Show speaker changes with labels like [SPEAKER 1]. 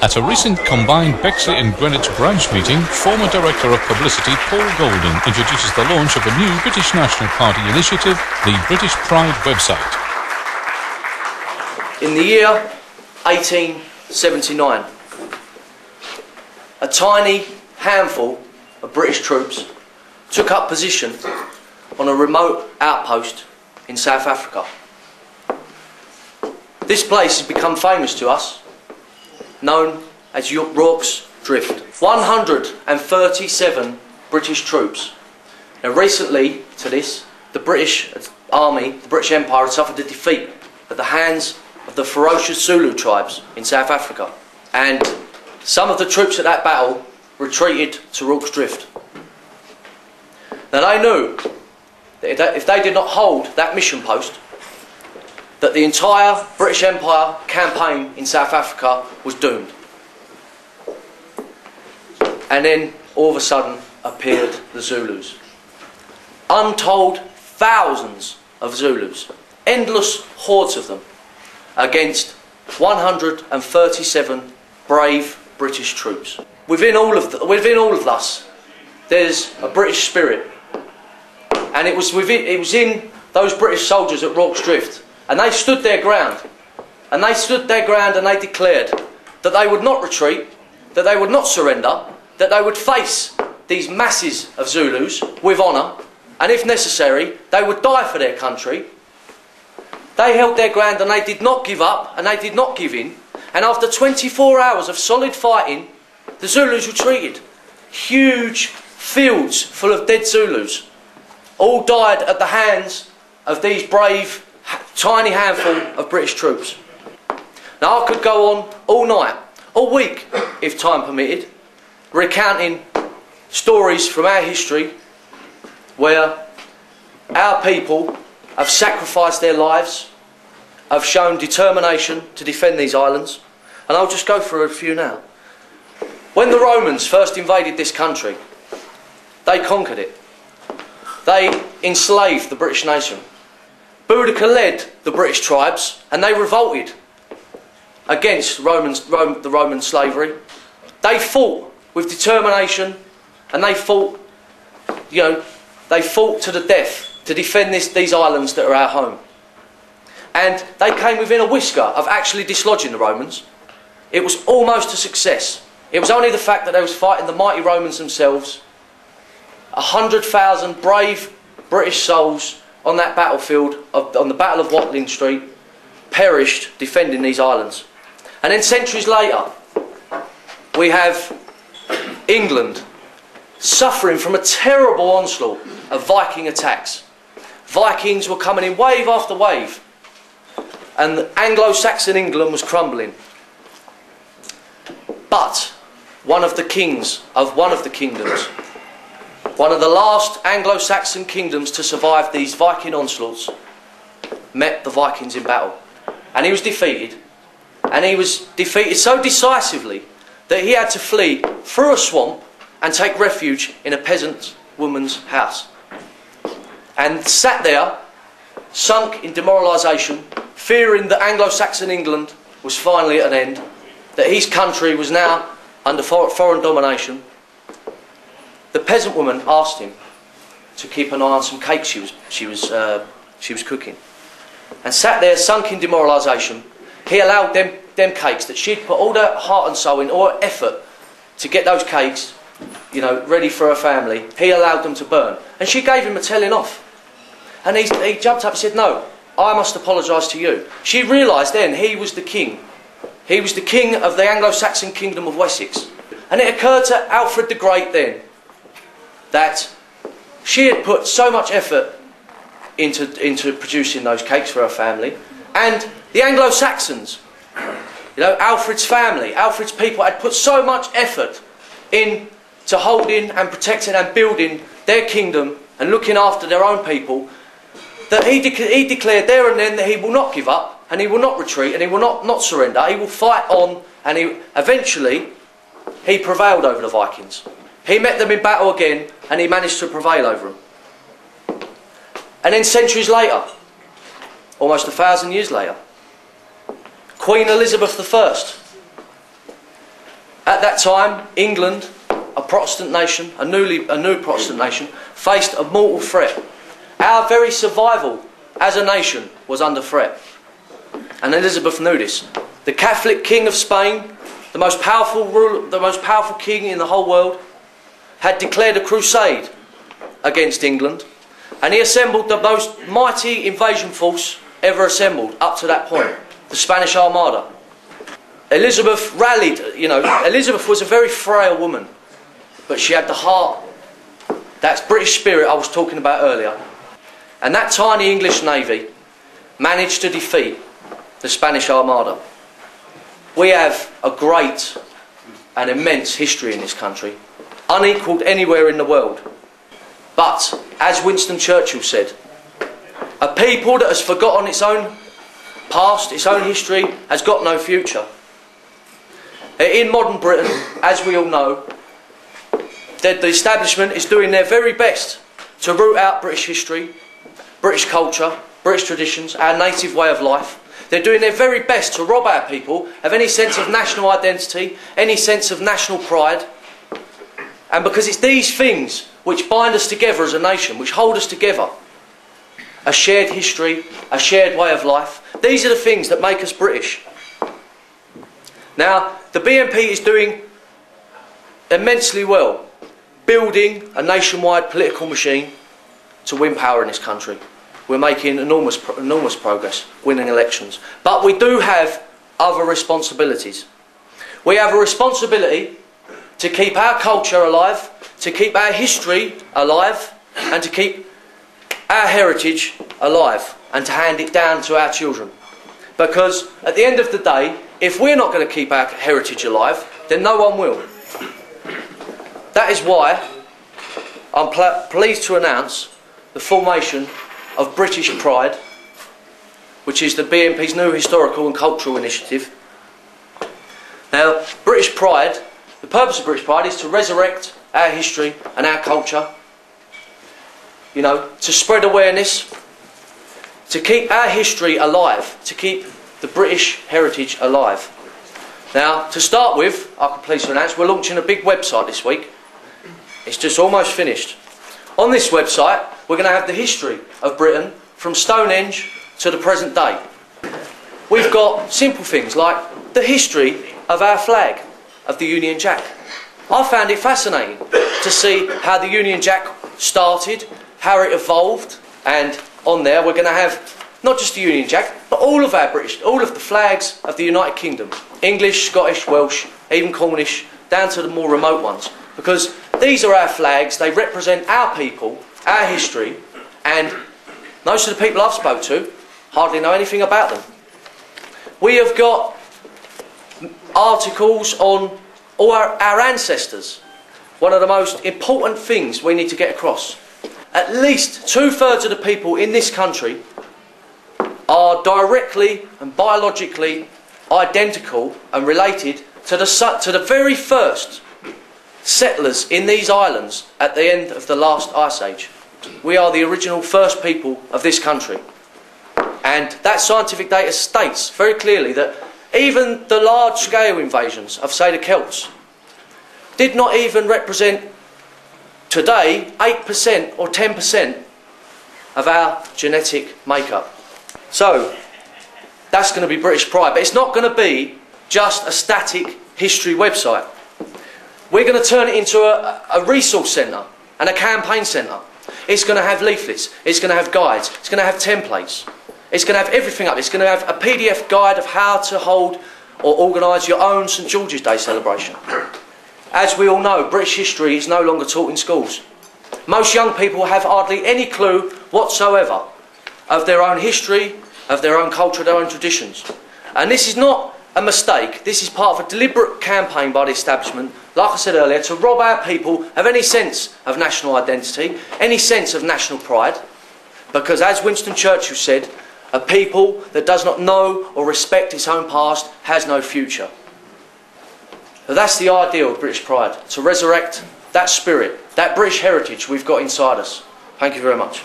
[SPEAKER 1] At a recent combined Bexley and Greenwich branch meeting, former Director of Publicity Paul Golden introduces the launch of a new British National Party initiative, the British Pride website.
[SPEAKER 2] In the year 1879, a tiny handful of British troops took up position on a remote outpost in South Africa. This place has become famous to us, known as Rorke's Drift. 137 British troops. Now recently to this, the British Army, the British Empire, had suffered a defeat at the hands of the ferocious Zulu tribes in South Africa. And some of the troops at that battle retreated to Rorke's Drift. Now they knew that if they did not hold that mission post, that the entire British Empire campaign in South Africa was doomed. And then all of a sudden appeared the Zulus. Untold thousands of Zulus, endless hordes of them, against 137 brave British troops. Within all of us, there's a British spirit, and it was in those British soldiers at Rorke's Drift, and they stood their ground, and they declared that they would not retreat, that they would not surrender, that they would face these masses of Zulus with honour, and if necessary, they would die for their country. They held their ground and they did not give up and they did not give in. And after 24 hours of solid fighting, the Zulus retreated. Huge fields full of dead Zulus, all died at the hands of these brave, tiny handful of British troops. Now I could go on all night, all week, if time permitted, recounting stories from our history where our people have sacrificed their lives, have shown determination to defend these islands, and I'll just go through a few now. When the Romans first invaded this country, they conquered it. They enslaved the British nation. Boudicca led the British tribes and they revolted against the Roman slavery. They fought with determination and they fought to the death to defend these islands that are our home. And they came within a whisker of actually dislodging the Romans. It was almost a success. It was only the fact that they was fighting the mighty Romans themselves. 100,000 brave British souls on that battlefield, on the Battle of Watling Street, perished defending these islands. And then centuries later, we have England suffering from a terrible onslaught of Viking attacks. Vikings were coming in wave after wave, and Anglo-Saxon England was crumbling. But one of the kings of one of the kingdoms, one of the last Anglo-Saxon kingdoms to survive these Viking onslaughts, met the Vikings in battle. And he was defeated. And he was defeated so decisively that he had to flee through a swamp and take refuge in a peasant woman's house. And sat there, sunk in demoralisation, fearing that Anglo-Saxon England was finally at an end, that his country was now under foreign domination. The peasant woman asked him to keep an eye on some cakes she was cooking, and sat there sunk in demoralisation. He allowed them cakes that she'd put all her heart and soul in, all her effort to get those cakes, ready for her family. He allowed them to burn, and she gave him a telling off. And he jumped up and said, "No, I must apologise to you." She realised then he was the king. He was the king of the Anglo-Saxon kingdom of Wessex. And it occurred to Alfred the Great then that she had put so much effort into producing those cakes for her family, and the Anglo-Saxons, Alfred's family, Alfred's people had put so much effort into holding and protecting and building their kingdom and looking after their own people, that he declared there and then that he will not give up and he will not retreat and he will not surrender. He will fight on, and eventually he prevailed over the Vikings. He met them in battle again and he managed to prevail over them. And then centuries later, almost 1,000 years later, Queen Elizabeth I At that time, England, a Protestant nation, a new Protestant nation, faced a mortal threat. Our very survival as a nation was under threat. And Elizabeth knew this. The Catholic King of Spain, the most powerful king in the whole world, had declared a crusade against England, and he assembled the most mighty invasion force ever assembled up to that point, the Spanish Armada. Elizabeth rallied, Elizabeth was a very frail woman, but she had the heart, that British spirit I was talking about earlier. And that tiny English navy managed to defeat the Spanish Armada. We have a great and immense history in this country, unequalled anywhere in the world. But, as Winston Churchill said, a people that has forgotten its own past, its own history, has got no future. In modern Britain, as we all know, the establishment is doing their very best to root out British history, British culture, British traditions, our native way of life. They're doing their very best to rob our people of any sense of national identity, any sense of national pride. And because it's these things which bind us together as a nation, which hold us together, a shared history, a shared way of life, these are the things that make us British. Now, the BNP is doing immensely well, building a nationwide political machine to win power in this country. We're making enormous progress, winning elections. But we do have other responsibilities. We have a responsibility to keep our culture alive, to keep our history alive, and to keep our heritage alive, and to hand it down to our children. Because at the end of the day, if we're not going to keep our heritage alive, then no one will. That is why I'm pleased to announce the formation of British Pride, which is the BNP's new historical and cultural initiative. Now, British Pride, the purpose of British Pride is to resurrect our history and our culture, to spread awareness, to keep our history alive, to keep the British heritage alive. Now, to start with, I'm pleased to announce we're launching a big website this week. It's just almost finished. On this website, we're going to have the history of Britain from Stonehenge to the present day. We've got simple things like the history of our flag, of the Union Jack. I found it fascinating to see how the Union Jack started, how it evolved, and on there we're going to have not just the Union Jack, but all of the flags of the United Kingdom. English, Scottish, Welsh, even Cornish, down to the more remote ones. Because these are our flags, they represent our people, our history, and most of the people I've spoke to hardly know anything about them. We have got articles on all our ancestors. One of the most important things we need to get across. At least 2/3 of the people in this country are directly and biologically identical and related to the very first settlers in these islands at the end of the last ice age. We are the original first people of this country. And that scientific data states very clearly that even the large-scale invasions of, say, the Celts did not even represent today 8% or 10% of our genetic makeup. So, that's going to be British Pride, but it's not going to be just a static history website. We're going to turn it into a resource centre and a campaign centre. It's going to have leaflets, it's going to have guides, it's going to have templates, it's going to have everything up. It's going to have a PDF guide of how to hold or organise your own St George's Day celebration. As we all know, British history is no longer taught in schools. Most young people have hardly any clue whatsoever of their own history, of their own culture, their own traditions. And this is not a mistake. This is part of a deliberate campaign by the establishment, like I said earlier, to rob our people of any sense of national identity, any sense of national pride. Because as Winston Churchill said, a people that does not know or respect its own past has no future. So that's the ideal of British Pride, to resurrect that spirit, that British heritage we've got inside us. Thank you very much.